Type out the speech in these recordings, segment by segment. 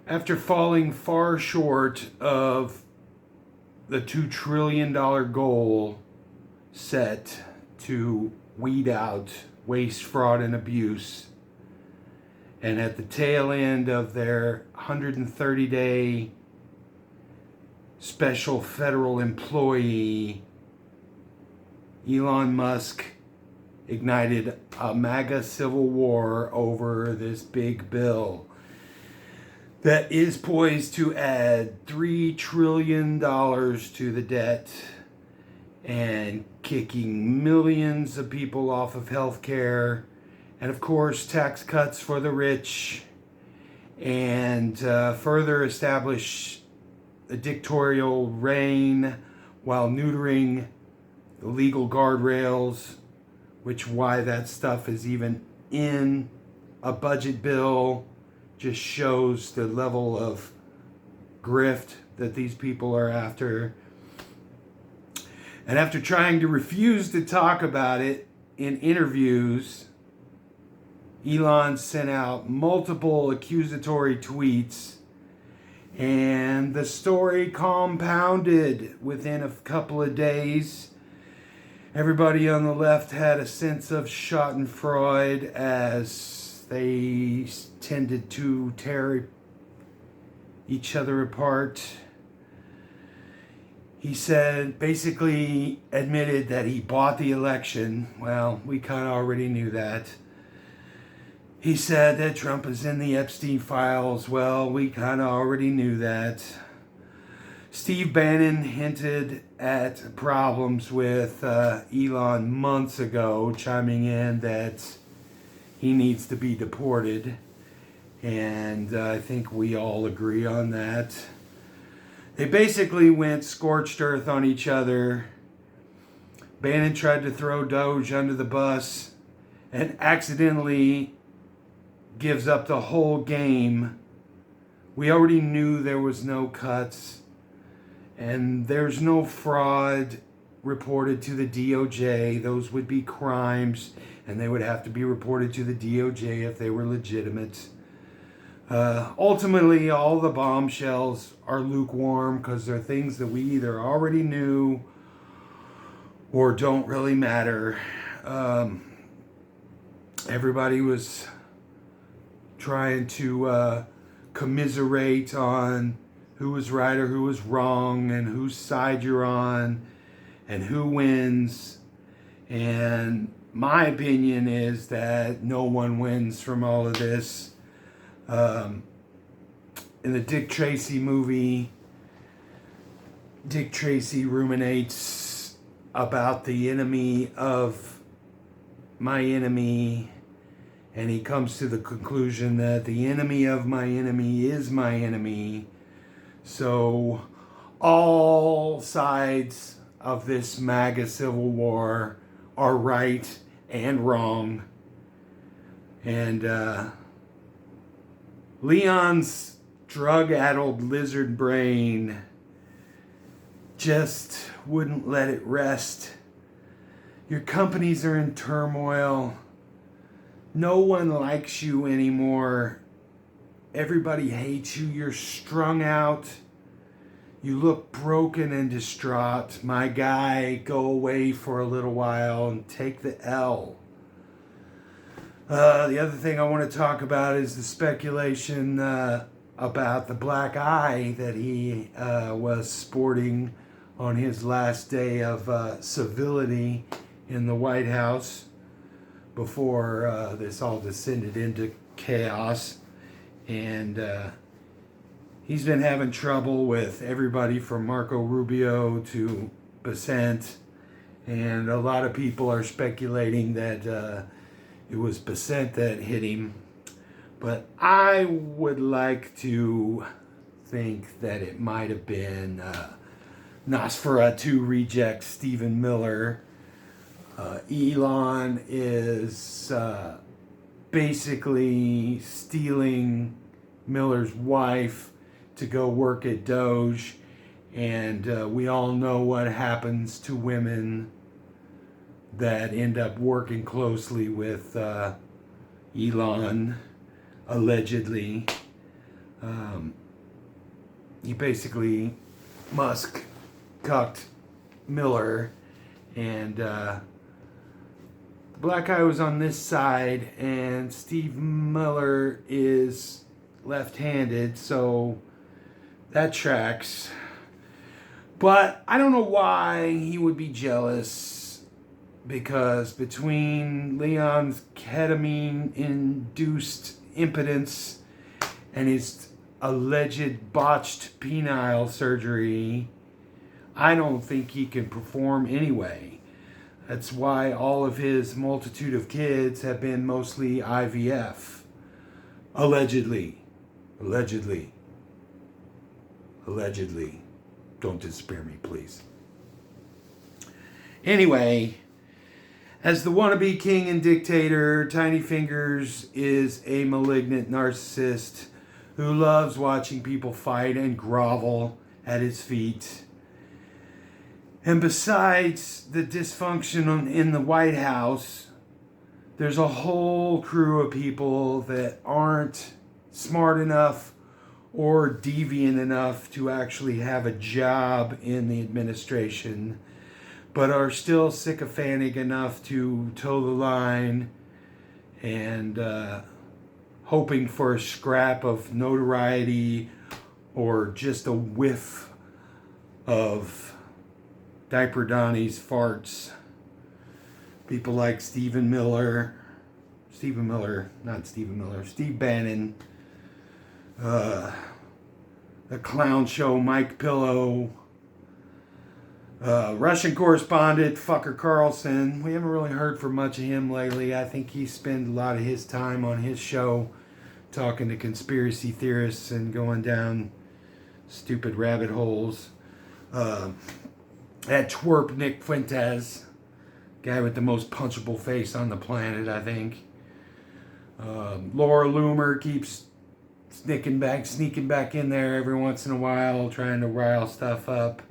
After falling far short of the $2 trillion goal set to weed out waste, fraud, and abuse, and at the tail end of their 130-day special federal employee, Elon Musk ignited a MAGA civil war over this big bill that is poised to add $3 trillion to the debt and kicking millions of people off of health care, and of course tax cuts for the rich, and further establish a dictatorial reign while neutering the legal guardrails, which why that stuff is even in a budget bill just shows the level of grift that these people are after. And after trying to refuse to talk about it in interviews, Elon sent out multiple accusatory tweets, and the story compounded within a couple of days. Everybody on the left had a sense of schadenfreude as they tended to tear each other apart. He said, basically admitted that he bought the election. Well, we kind of already knew that. He said that Trump is in the Epstein files. Well, we kind of already knew that. Steve Bannon hinted at problems with Elon months ago, chiming in that he needs to be deported. And I think we all agree on that. They basically went scorched earth on each other. Bannon tried to throw Doge under the bus and accidentally gives up the whole game. We already knew there was no cuts, and there's no fraud reported to the DOJ. Those would be crimes, and they would have to be reported to the DOJ if they were legitimate. Ultimately, all the bombshells are lukewarm because they're things that we either already knew or don't really matter. Everybody was trying to commiserate on who was right or who was wrong and whose side you're on and who wins. And my opinion is that no one wins from all of this. In the Dick Tracy movie, Dick Tracy ruminates about the enemy of my enemy, and he comes to the conclusion that the enemy of my enemy is my enemy. So all sides of this MAGA civil war are right and wrong. And Leon's drug-addled lizard brain just wouldn't let it rest. Your companies are in turmoil. No one likes you anymore. Everybody hates you. You're strung out. You look broken and distraught. My guy, go away for a little while and take the L. The other thing I want to talk about is the speculation about the black eye that he was sporting on his last day of civility in the White House before this all descended into chaos. And he's been having trouble with everybody from Marco Rubio to Bessent. And a lot of people are speculating that it was Bessent that hit him. But I would like to think that it might have been Nosferatu reject Stephen Miller. Elon is basically stealing Miller's wife to go work at Doge. And we all know what happens to women that end up working closely with Elon, allegedly. He basically, Musk cucked Miller, and the black guy was on this side, and Steve Miller is left-handed, so that tracks. But I don't know why he would be jealous, because between Leon's ketamine-induced impotence and his alleged botched penile surgery, I don't think he can perform anyway. That's why all of his multitude of kids have been mostly IVF. Allegedly. Allegedly. Allegedly. Don't despair me, please. Anyway, as the wannabe king and dictator, Tiny Fingers is a malignant narcissist who loves watching people fight and grovel at his feet. And besides the dysfunction in the White House, there's a whole crew of people that aren't smart enough or deviant enough to actually have a job in the administration, but are still sycophantic enough to toe the line and hoping for a scrap of notoriety or just a whiff of Diaper Donnie's farts. People like Steve Bannon, the clown show Mike Pillow, Russian correspondent Fucker Carlson. We haven't really heard from much of him lately. I think he spends a lot of his time on his show talking to conspiracy theorists and going down stupid rabbit holes. That twerp Nick Fuentes, guy with the most punchable face on the planet, I think. Laura Loomer keeps sneaking back in there every once in a while, trying to rile stuff up.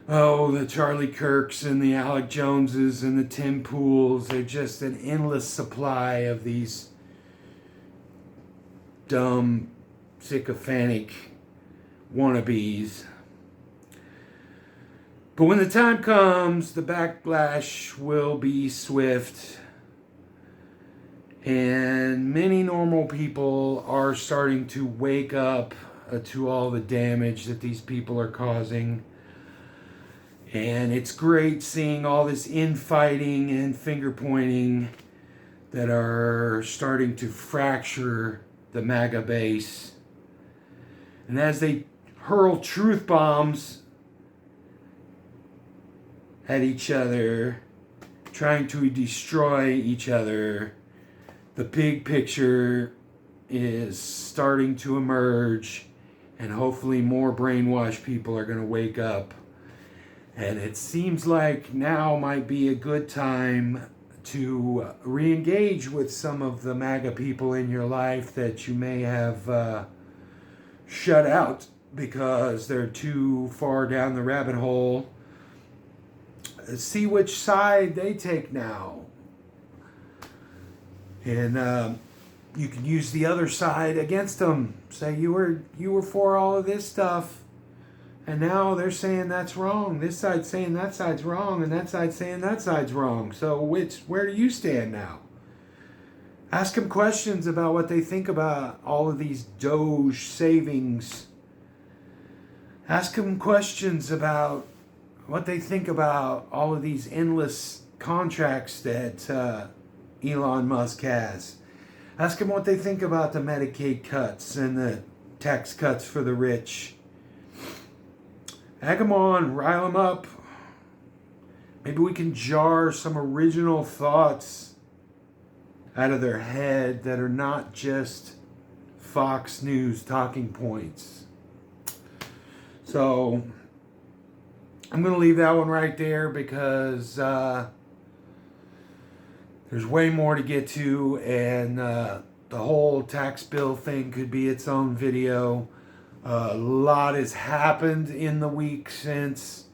Oh, the Charlie Kirks and the Alec Joneses and the Tim Pools. They're just an endless supply of these dumb, sycophantic wannabes. But when the time comes, the backlash will be swift. And many normal people are starting to wake up to all the damage that these people are causing. And it's great seeing all this infighting and finger pointing that are starting to fracture the MAGA base. And as they hurl truth bombs at each other, trying to destroy each other, the big picture is starting to emerge, and hopefully more brainwashed people are going to wake up. And it seems like now might be a good time to re-engage with some of the MAGA people in your life that you may have shut out because they're too far down the rabbit hole. See which side they take now. And you can use the other side against them. Say you were for all of this stuff, and now they're saying that's wrong. This side's saying that side's wrong, and that side's saying that side's wrong. So where do you stand now? Ask them questions about what they think about all of these Doge savings. Ask them questions about what they think about all of these endless contracts that Elon Musk has. Ask them what they think about the Medicaid cuts and the tax cuts for the rich. Egg them on, rile them up. Maybe we can jar some original thoughts out of their head that are not just Fox News talking points. So I'm going to leave that one right there because there's way more to get to, and the whole tax bill thing could be its own video. A lot has happened in the week since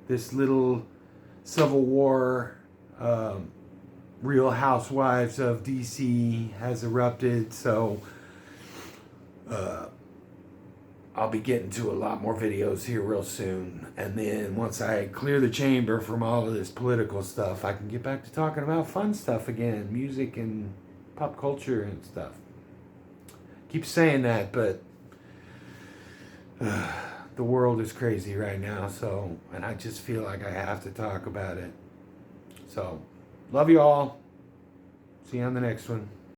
this little Civil War, Real Housewives of DC has erupted. So I'll be getting to a lot more videos here real soon. And then once I clear the chamber from all of this political stuff, I can get back to talking about fun stuff again, music and pop culture and stuff. Keep saying that, but the world is crazy right now, so, and I just feel like I have to talk about it. So, love you all. See you on the next one.